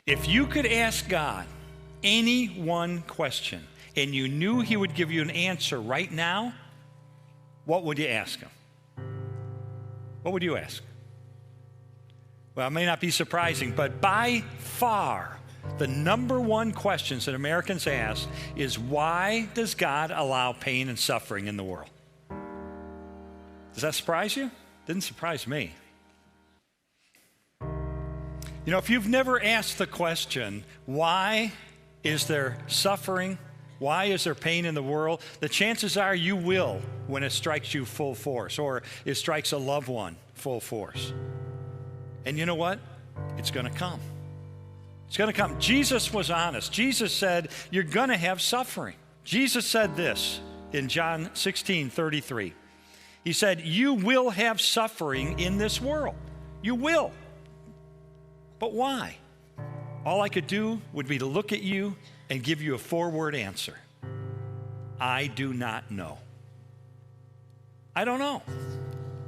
If you could ask God any one question and you knew he would give you an answer right now, what would you ask him? What would you ask? Well, it may not be surprising, but by far, the number one questions that Americans ask is, why does God allow pain and suffering in the world? Does that surprise you? Didn't surprise me. You know, if you've never asked the question, why is there suffering? Why is there pain in the world? The chances are you will when it strikes you full force, or it strikes a loved one full force. And you know what? It's going to come. It's going to come. Jesus was honest. Jesus said, you're going to have suffering. Jesus said this in John 16:33. He said, you will have suffering in this world. You will. But why? All I could do would be to look at you and give you a four-word answer. I do not know. I don't know.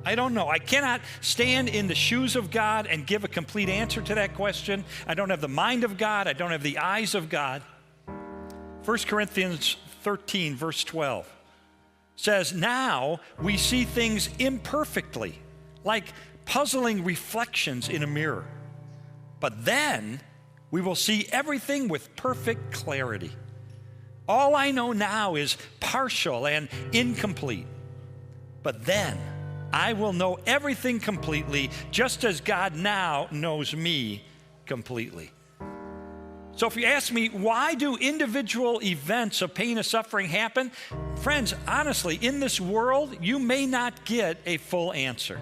I don't know. I cannot stand in the shoes of God and give a complete answer to that question. I don't have the mind of God. I don't have the eyes of God. 1 Corinthians 13, verse 12 says, now we see things imperfectly, like puzzling reflections in a mirror. But then we will see everything with perfect clarity. All I know now is partial and incomplete. But then I will know everything completely, just as God now knows me completely. So if you ask me, why do individual events of pain and suffering happen? Friends, honestly, in this world, you may not get a full answer.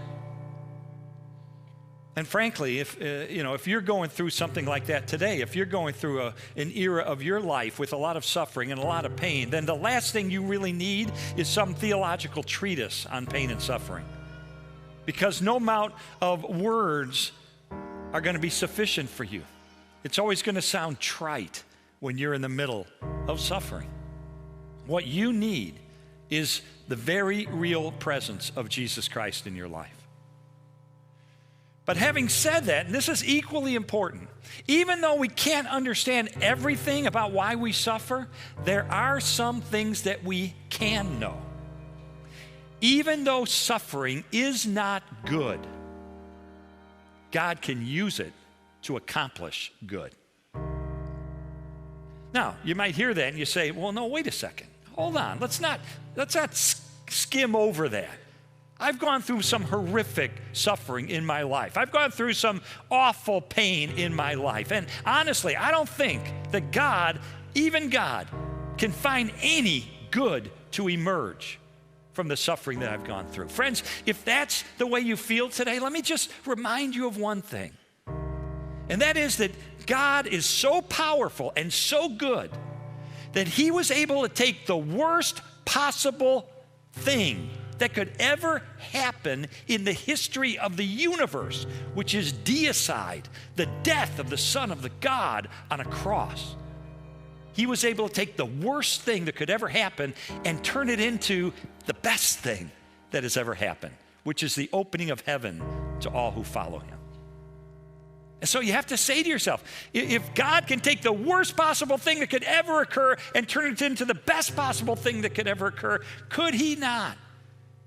And frankly, if you're going through something like that today, if you're going through an era of your life with a lot of suffering and a lot of pain, then the last thing you really need is some theological treatise on pain and suffering. Because no amount of words are going to be sufficient for you. It's always going to sound trite when you're in the middle of suffering. What you need is the very real presence of Jesus Christ in your life. But having said that, and this is equally important, even though we can't understand everything about why we suffer, there are some things that we can know. Even though suffering is not good, God can use it to accomplish good. Now, you might hear that and you say, well, no, wait a second. Hold on. Let's not skim over that. I've gone through some horrific suffering in my life. I've gone through some awful pain in my life. And honestly, I don't think that God, even God, can find any good to emerge from the suffering that I've gone through. Friends, if that's the way you feel today, let me just remind you of one thing. And that is that God is so powerful and so good that he was able to take the worst possible thing that could ever happen in the history of the universe, which is deicide, the death of the Son of the God on a cross. He was able to take the worst thing that could ever happen and turn it into the best thing that has ever happened, which is the opening of heaven to all who follow him. And so you have to say to yourself, if God can take the worst possible thing that could ever occur and turn it into the best possible thing that could ever occur, could he not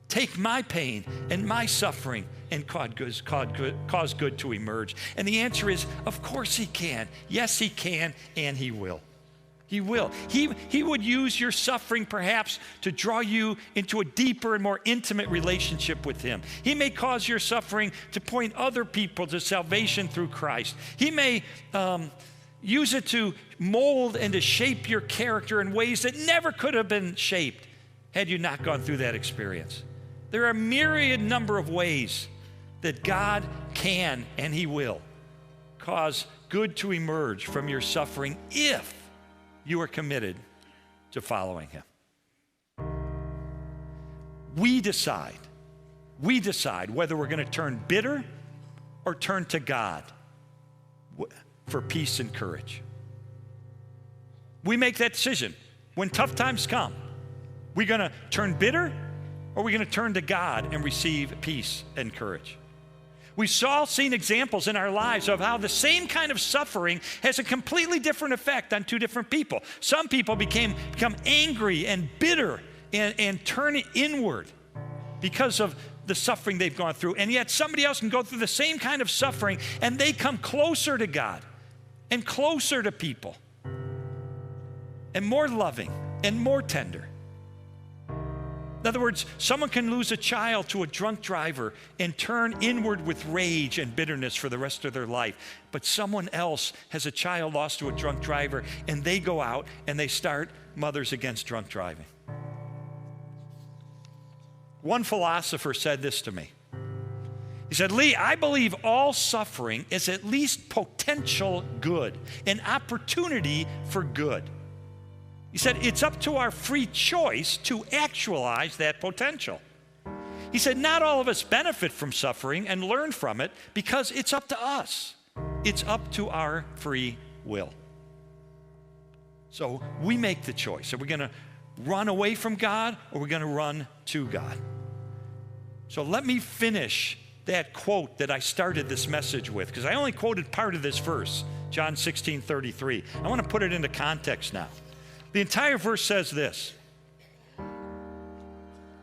take my pain and my suffering and cause good to emerge? And the answer is, of course he can. Yes, he can, and he will. He will. He would use your suffering perhaps to draw you into a deeper and more intimate relationship with him. He may cause your suffering to point other people to salvation through Christ. He may use it to mold and to shape your character in ways that never could have been shaped had you not gone through that experience. There are a myriad number of ways that God can and he will cause good to emerge from your suffering if you are committed to following him. We decide whether we're going to turn bitter or turn to God for peace and courage. We make that decision when tough times come. We going to turn bitter, or are we going to turn to God and receive peace and courage? We've all seen examples in our lives of how the same kind of suffering has a completely different effect on two different people. Some people become angry and bitter and turn inward because of the suffering they've gone through. And yet somebody else can go through the same kind of suffering and they come closer to God and closer to people and more loving and more tender. In other words, someone can lose a child to a drunk driver and turn inward with rage and bitterness for the rest of their life. But someone else has a child lost to a drunk driver, and they go out and they start Mothers Against Drunk Driving. One philosopher said this to me. He said, Lee, I believe all suffering is at least potential good, an opportunity for good. He said, it's up to our free choice to actualize that potential. He said, not all of us benefit from suffering and learn from it because it's up to us. It's up to our free will. So we make the choice. Are we going to run away from God, or are we going to run to God? So let me finish that quote that I started this message with, because I only quoted part of this verse, John 16:33. I want to put it into context now. The entire verse says this: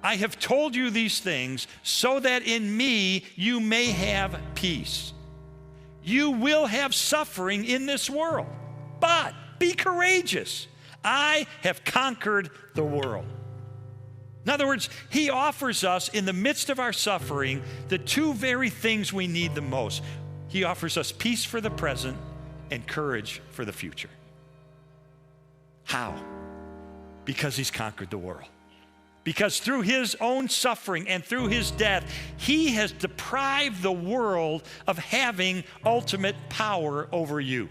I have told you these things so that in me you may have peace. You will have suffering in this world, but be courageous. I have conquered the world. In other words, he offers us in the midst of our suffering the two very things we need the most. He offers us peace for the present and courage for the future. How? Because he's conquered the world. Because through his own suffering and through his death, he has deprived the world of having ultimate power over you.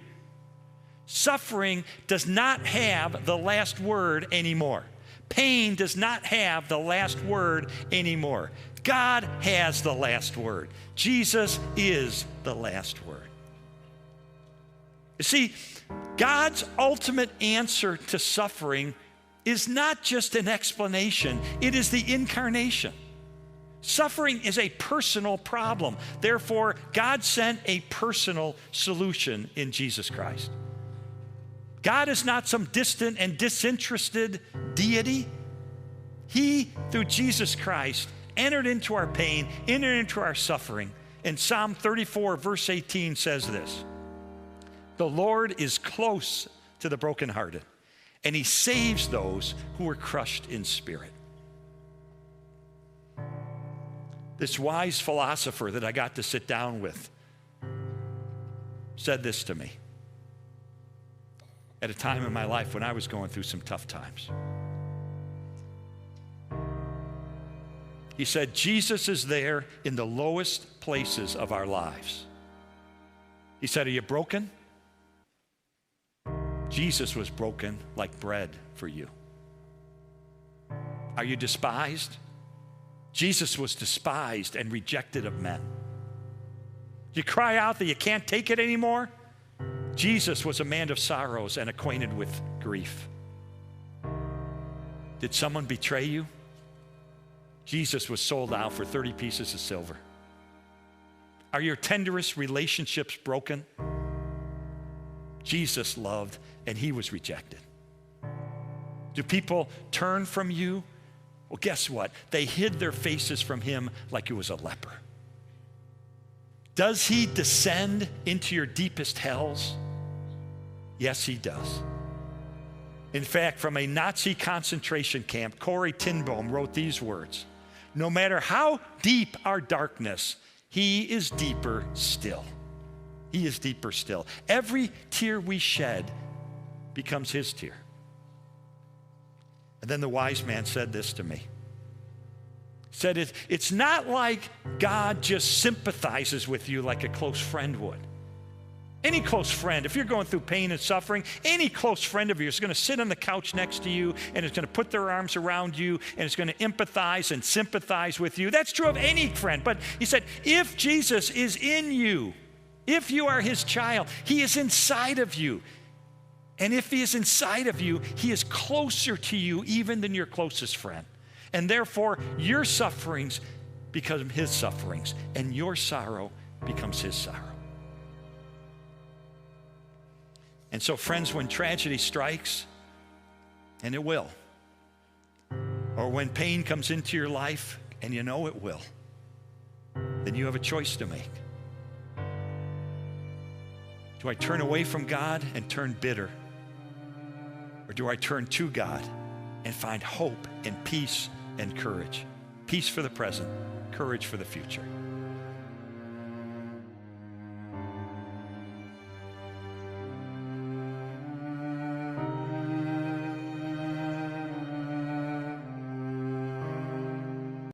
Suffering does not have the last word anymore. Pain does not have the last word anymore. God has the last word. Jesus is the last word. You see, God's ultimate answer to suffering is not just an explanation, it is the incarnation. Suffering is a personal problem. Therefore, God sent a personal solution in Jesus Christ. God is not some distant and disinterested deity. He, through Jesus Christ, entered into our pain, entered into our suffering. And Psalm 34, verse 18 says this: the Lord is close to the brokenhearted, and he saves those who are crushed in spirit. This wise philosopher that I got to sit down with said this to me at a time in my life when I was going through some tough times. He said, Jesus is there in the lowest places of our lives. He said, are you broken? Jesus was broken like bread for you. Are you despised? Jesus was despised and rejected of men. You cry out that you can't take it anymore? Jesus was a man of sorrows and acquainted with grief. Did someone betray you? Jesus was sold out for 30 pieces of silver. Are your tenderest relationships broken? Jesus loved and he was rejected. Do people turn from you? Well, guess what? They hid their faces from him like he was a leper. Does he descend into your deepest hells? Yes, he does. In fact, from a Nazi concentration camp, Corrie ten Boom wrote these words: no matter how deep our darkness, he is deeper still. He is deeper still. Every tear we shed becomes his tear. And then the wise man said this to me. He said, it's not like God just sympathizes with you like a close friend would. Any close friend, if you're going through pain and suffering, any close friend of yours is going to sit on the couch next to you and is going to put their arms around you and is going to empathize and sympathize with you. That's true of any friend. But he said, if Jesus is in you, if you are his child, he is inside of you. And if he is inside of you, he is closer to you even than your closest friend. And therefore, your sufferings become his sufferings, and your sorrow becomes his sorrow. And so, friends, when tragedy strikes, and it will, or when pain comes into your life, and you know it will, then you have a choice to make. Do I turn away from God and turn bitter? Or do I turn to God and find hope and peace and courage? Peace for the present, courage for the future.